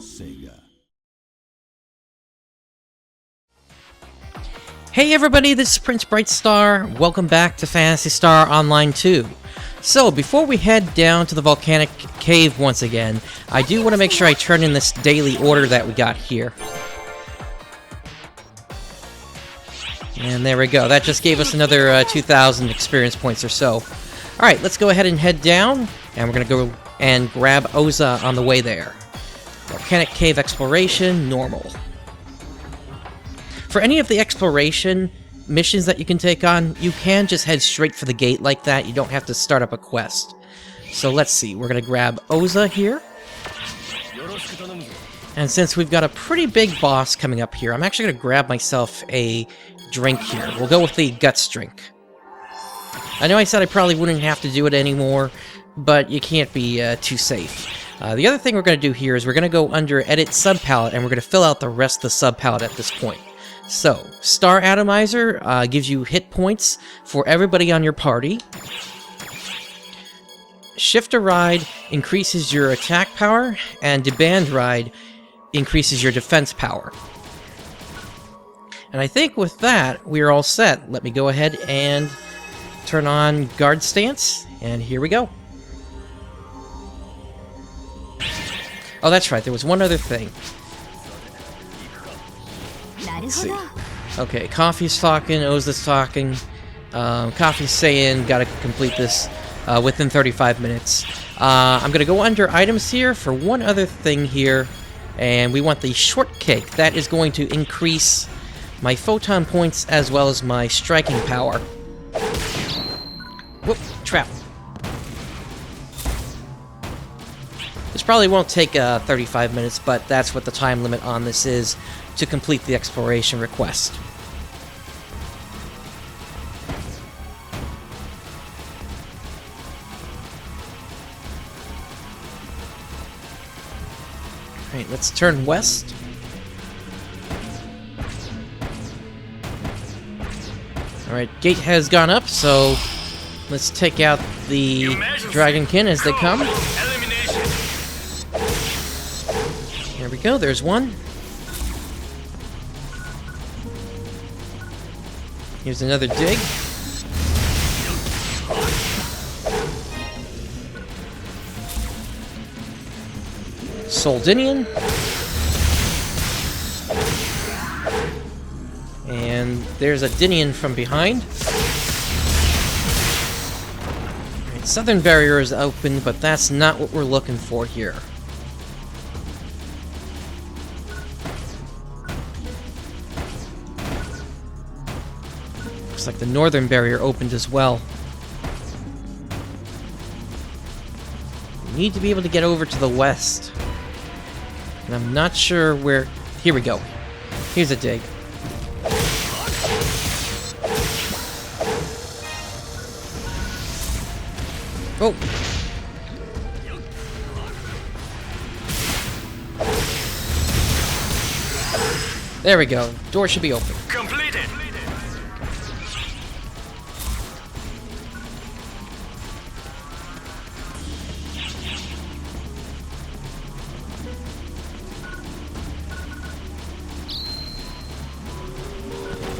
SEGA. Hey everybody, this is Prince Brightstar. Welcome back to Phantasy Star Online 2. So, before we head down to the Volcanic Cave once again, I do want to make sure I turn in this daily order that we got here. And there we go. That just gave us another 2,000 experience points or so. Alright, let's go ahead and head down, and we're going to go and grab Oza on the way there. Volcanic Cave Exploration, normal. For any of the exploration missions that you can take on, you can just head straight for the gate like that. You don't have to start up a quest. So let's see, we're going to grab Oza here. And since we've got a pretty big boss coming up here, I'm actually going to grab myself a drink here. We'll go with the Guts drink. I know I said I probably wouldn't have to do it anymore, but you can't be too safe. The other thing we're going to do here is we're going to go under Edit Subpalette, and we're going to fill out the rest of the subpalette at this point. So, Star Atomizer gives you hit points for everybody on your party. Shift a Ride increases your attack power, and Deband Ride increases your defense power. And I think with that, we're all set. Let me go ahead and turn on Guard Stance, and here we go. Oh, that's right, there was one other thing. Let's see. Okay, Coffee's talking, Oza's talking. Coffee's saying, gotta complete this within 35 minutes. I'm gonna go under items here for one other thing here, and we want the shortcake. That is going to increase my photon points as well as my striking power. Whoop, trap. This probably won't take 35 minutes, but that's what the time limit on this is to complete the exploration request. Alright, let's turn west. Alright, gate has gone up, so let's take out the Dragonkin as they come. Here we go, there's one. Here's another dig. Soldinian. And there's a Dinian from behind. Right, Southern Barrier is open, but that's not what we're looking for here. Looks like the Northern Barrier opened as well. We need to be able to get over to the west. And I'm not sure where... Here we go. Here's a dig. Oh! There we go. Door should be open. Completed!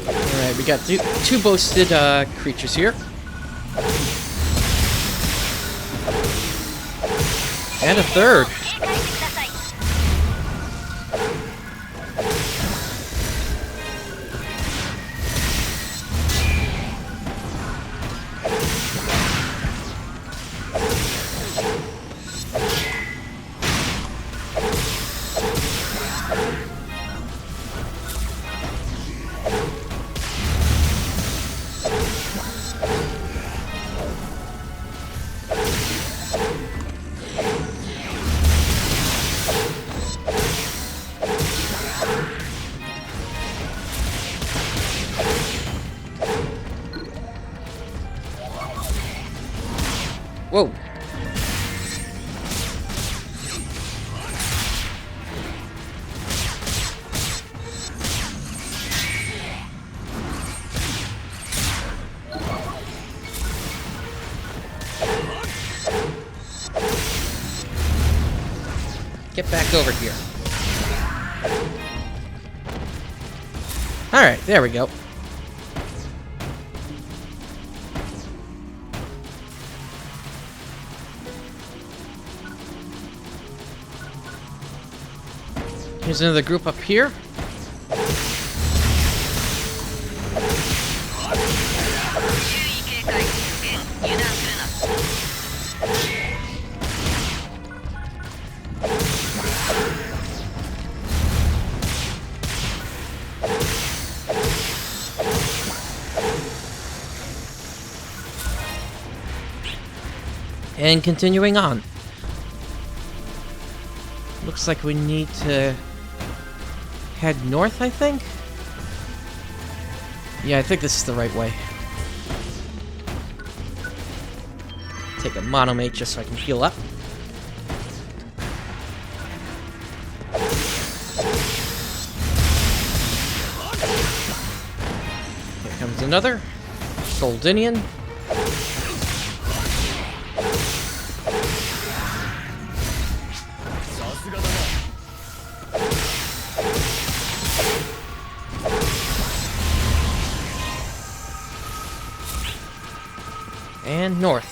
Alright, we got two boasted creatures here. And a third. Whoa. Get back over here. Alright, there we go. Here's another group up here. And continuing on. Looks like we need to head north, I think? Yeah, I think this is the right way. Take a monomate just so I can heal up. Here comes another. Goldinian. And north.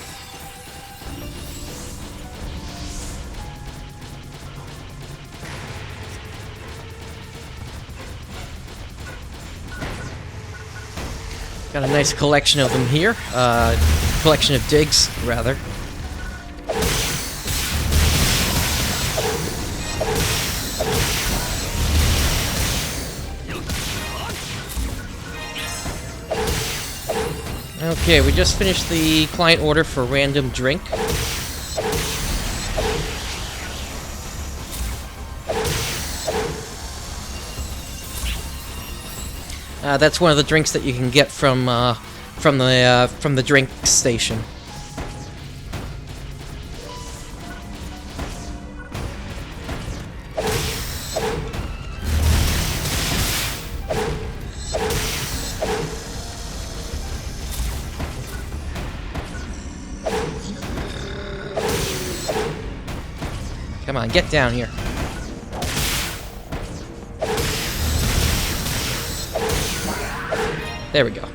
Got a nice collection of them here. Collection of digs, rather. Okay, we just finished the client order for random drink. That's one of the drinks that you can get from the drink station. Come on, get down here. There we go.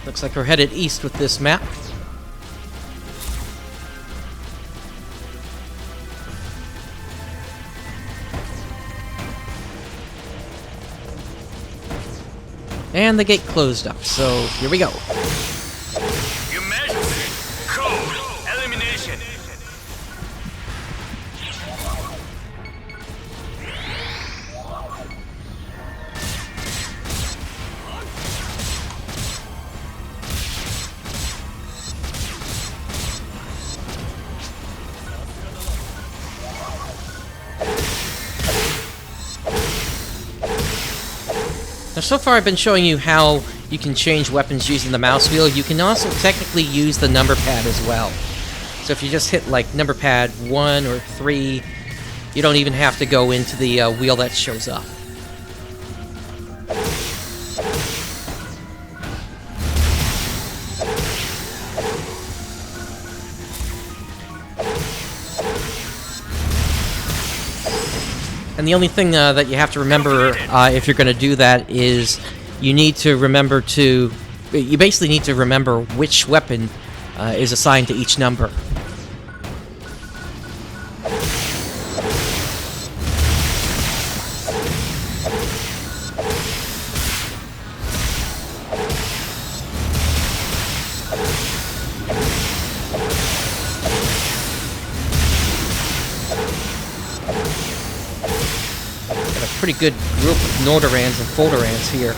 Looks like we're headed east with this map. And the gate closed up, so here we go. Your Majesty, code elimination. Now, so far I've been showing you how you can change weapons using the mouse wheel. You can also technically use the number pad as well. So if you just hit, like, number pad 1 or 3, you don't even have to go into the wheel that shows up. And the only thing that you have to remember if you're going to do that is you need to remember to... You basically need to remember which weapon is assigned to each number. Pretty good group of Nordorans and Folderans here.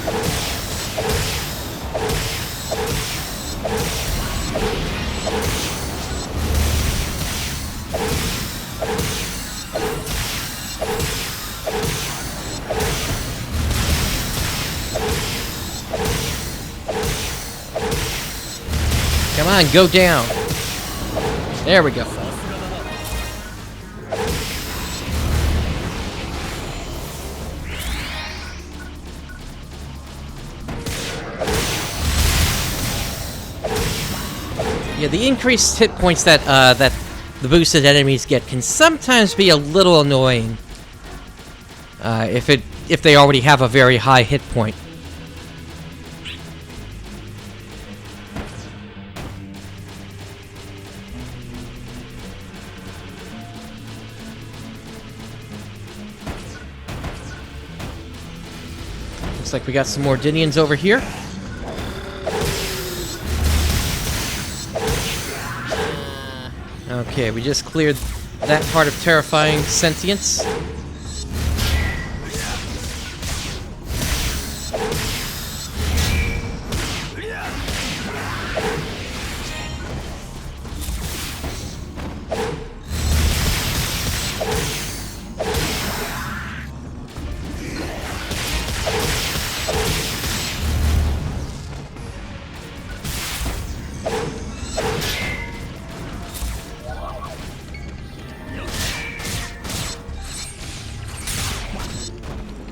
on, go down. There we go. Yeah, the increased hit points that that the boosted enemies get can sometimes be a little annoying. If they already have a very high hit point. Looks like we got some more Dinians over here. Okay, we just cleared that part of terrifying sentience.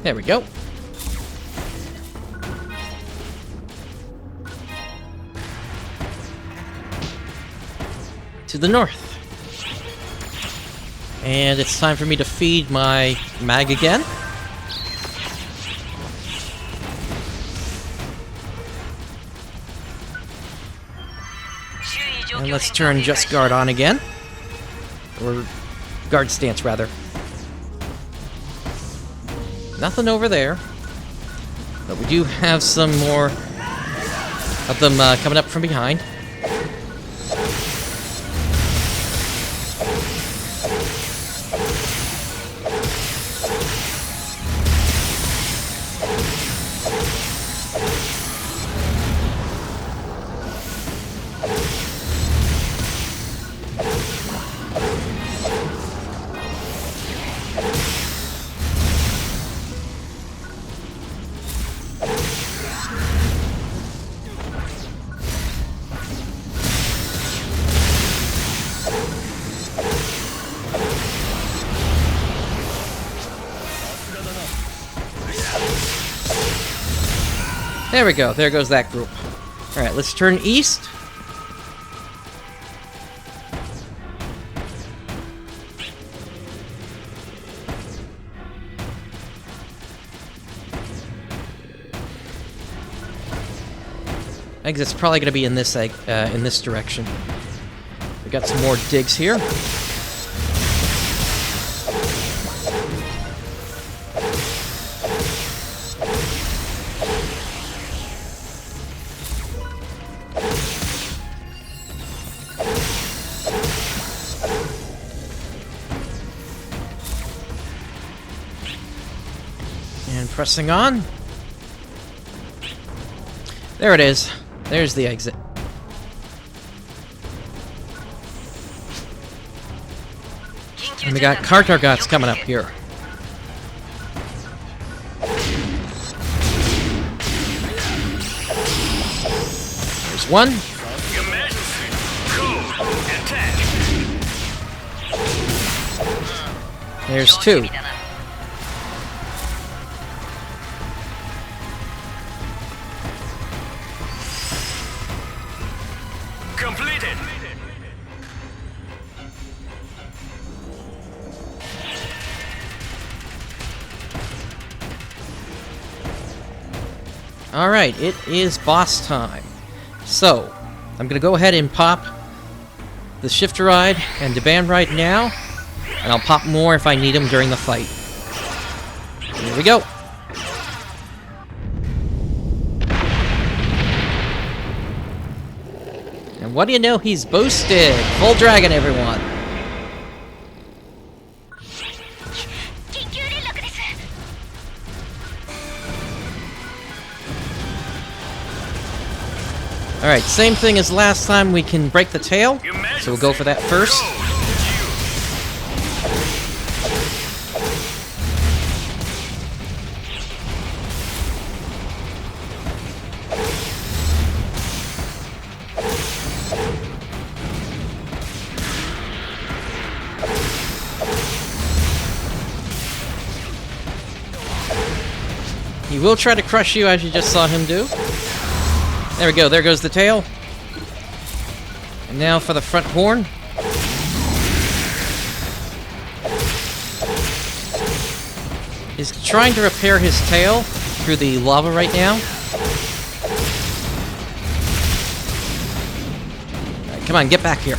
There we go. To the north. And it's time for me to feed my mag again. And let's turn Just Guard on again. Or Guard Stance, rather. Nothing over there. But we do have some more of them coming up from behind. There we go. There goes that group. Alright, let's turn east. Exit's probably going to be in this direction. We got some more digs here. And pressing on. There it is. There's the exit. And we got Cartargots coming up here. There's one. There's two. Completed. Alright, it is boss time. So, I'm gonna go ahead and pop the Shifter Ride and the Band Ride now, and I'll pop more if I need them during the fight. Here we go. And what do you know? He's boosted! Full Dragon, everyone! Alright, same thing as last time, we can break the tail, so we'll go for that first. He will try to crush you, as you just saw him do. There we go, there goes the tail. And now for the front horn. He's trying to repair his tail through the lava right now. Alright, come on, get back here.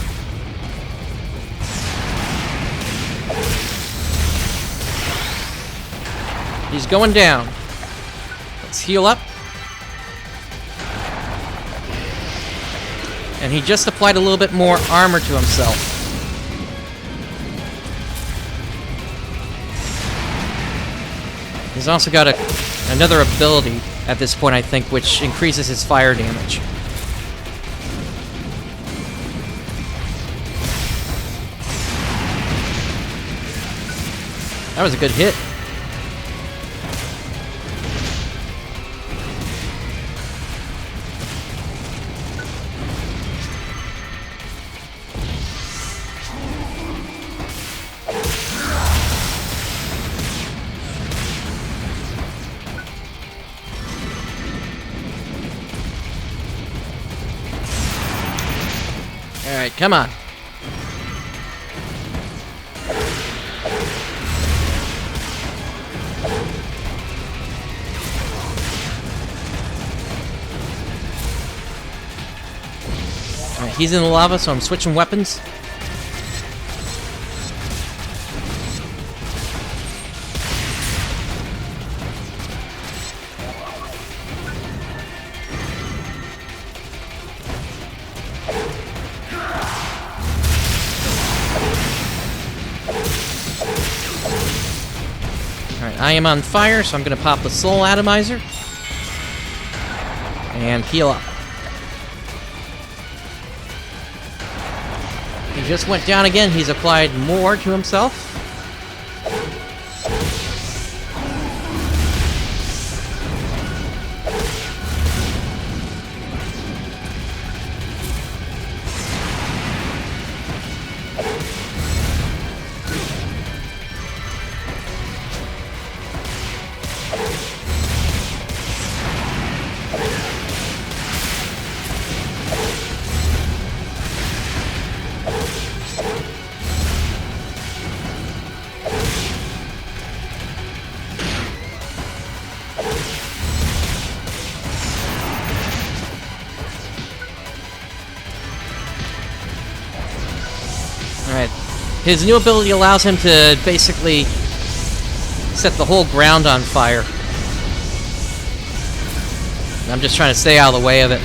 He's going down. Let's heal up. And he just applied a little bit more armor to himself. He's also got another ability at this point, I think, which increases his fire damage. That was a good hit. Alright, come on. Alright, he's in the lava, so I'm switching weapons. Alright, I am on fire, so I'm going to pop the Soul Atomizer. And heal up. He just went down again. He's applied more to himself. Alright. His new ability allows him to basically set the whole ground on fire. I'm just trying to stay out of the way of it.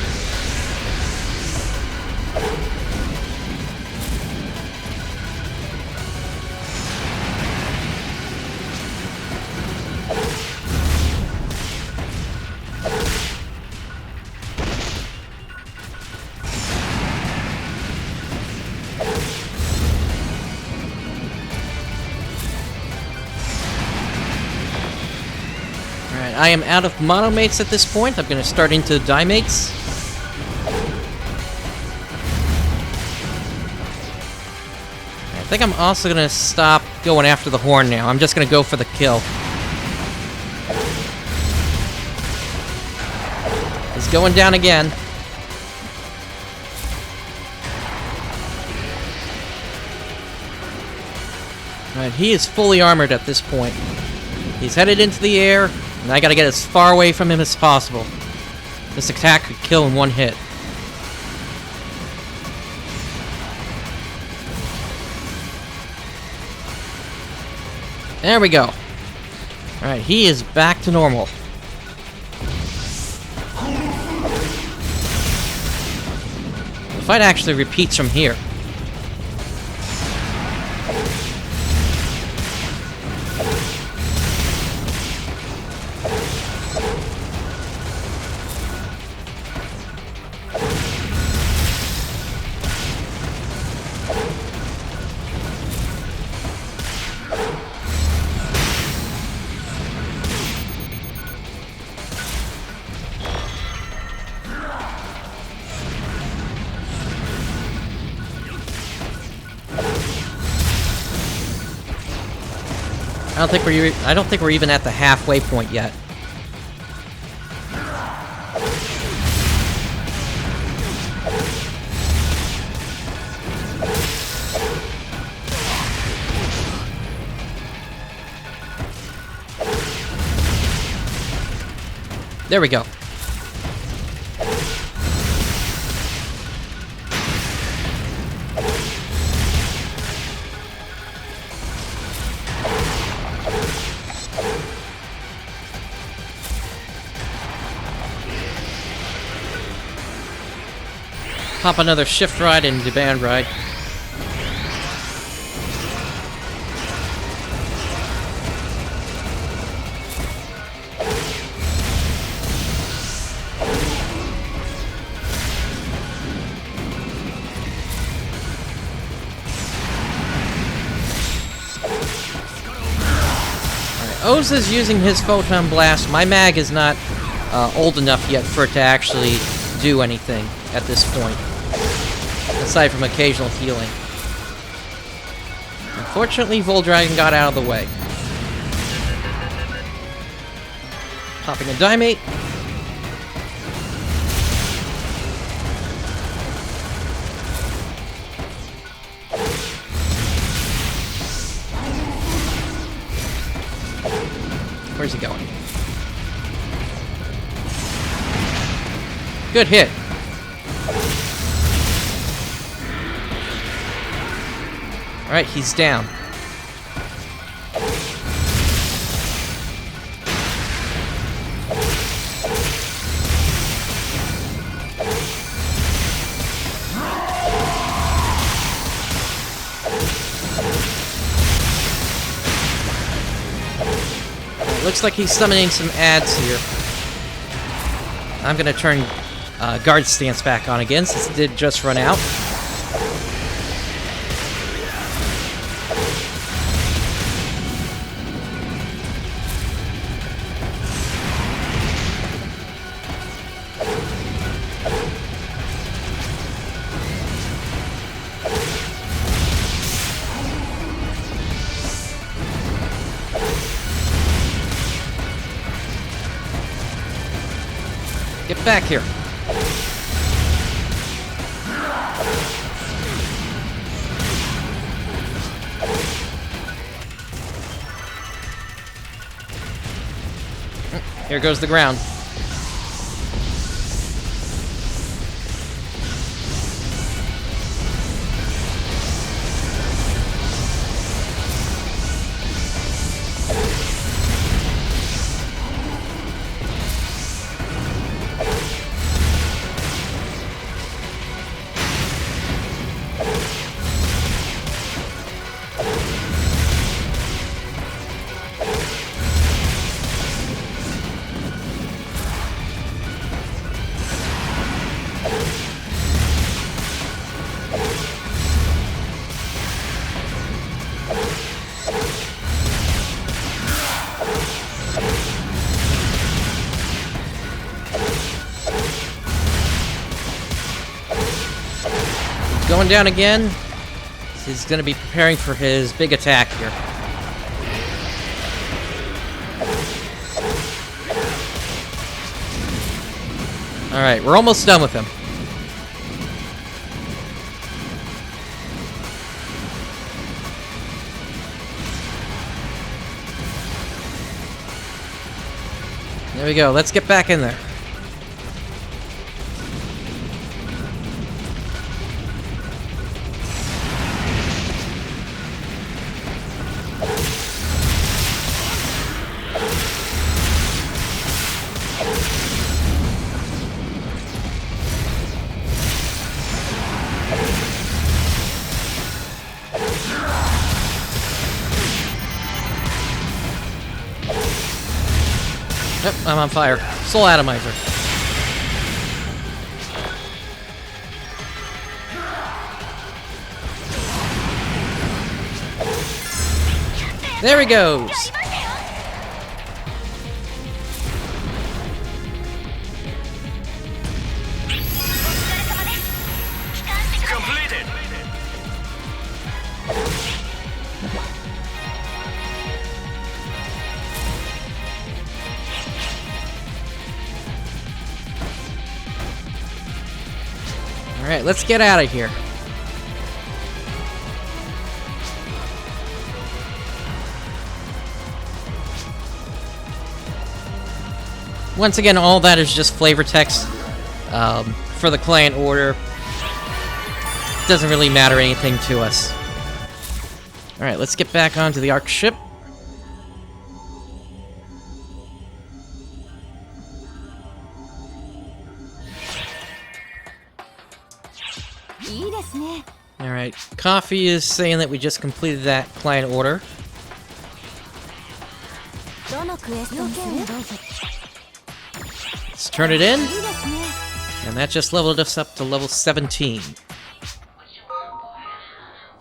I am out of monomates at this point. I'm going to start into dimates. I think I'm also going to stop going after the horn now. I'm just going to go for the kill. He's going down again. Alright, he is fully armored at this point. He's headed into the air. And I gotta get as far away from him as possible. This attack could kill in one hit. There we go. Alright, he is back to normal. The fight actually repeats from here. I don't think we're even at the halfway point yet. There we go. Pop another shift ride and demand ride. Oz is using his Photon Blast. My mag is not old enough yet for it to actually do anything at this point, aside from occasional healing. Unfortunately, Voldragon got out of the way. Popping a Dimate. Where's he going? Good hit. Alright, he's down. Looks like he's summoning some ads here. I'm gonna turn guard stance back on again, since it did just run out. Get back here. Here goes the ground. Going down again. He's going to be preparing for his big attack here. Alright, we're almost done with him. There we go. Let's get back in there. Yep, I'm on fire. Soul Atomizer. There he goes! Completed. Alright, let's get out of here. Once again, all that is just flavor text for the client order. Doesn't really matter anything to us. Alright, let's get back onto the Ark ship. Alright, Coffee is saying that we just completed that client order. Let's turn it in. And that just leveled us up to level 17.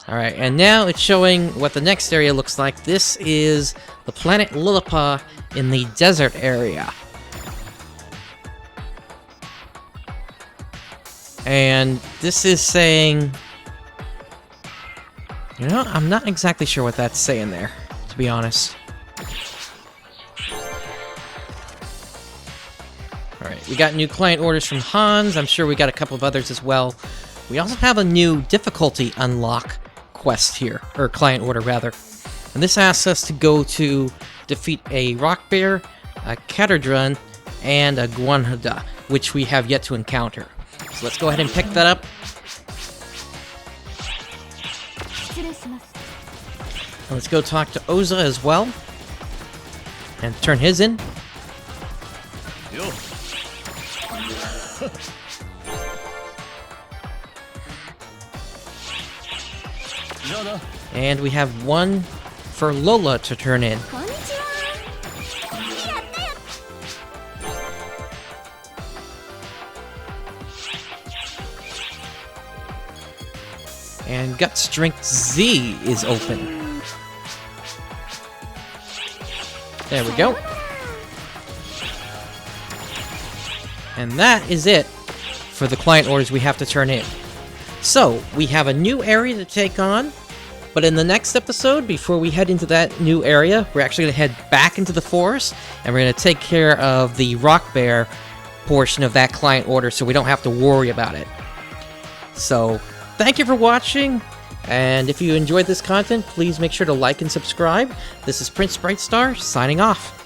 Alright, and now it's showing what the next area looks like. This is the planet Lilliput in the desert area. And this is saying... You know, I'm not exactly sure what that's saying there, to be honest. Alright, we got new client orders from Hans. I'm sure we got a couple of others as well. We also have a new difficulty unlock quest here, or client order rather. And this asks us to go to defeat a rock bear, a catardrun, and a guanhada, which we have yet to encounter. So let's go ahead and pick that up. Let's go talk to Oza as well. And turn his in. And we have one for Lola to turn in. And Gut Strength Z is open. There we go. And that is it for the client orders we have to turn in. So, we have a new area to take on, but in the next episode, before we head into that new area, we're actually going to head back into the forest, and we're going to take care of the rock bear portion of that client order so we don't have to worry about it. So, thank you for watching, and if you enjoyed this content, please make sure to like and subscribe. This is Prince Brightstar, signing off.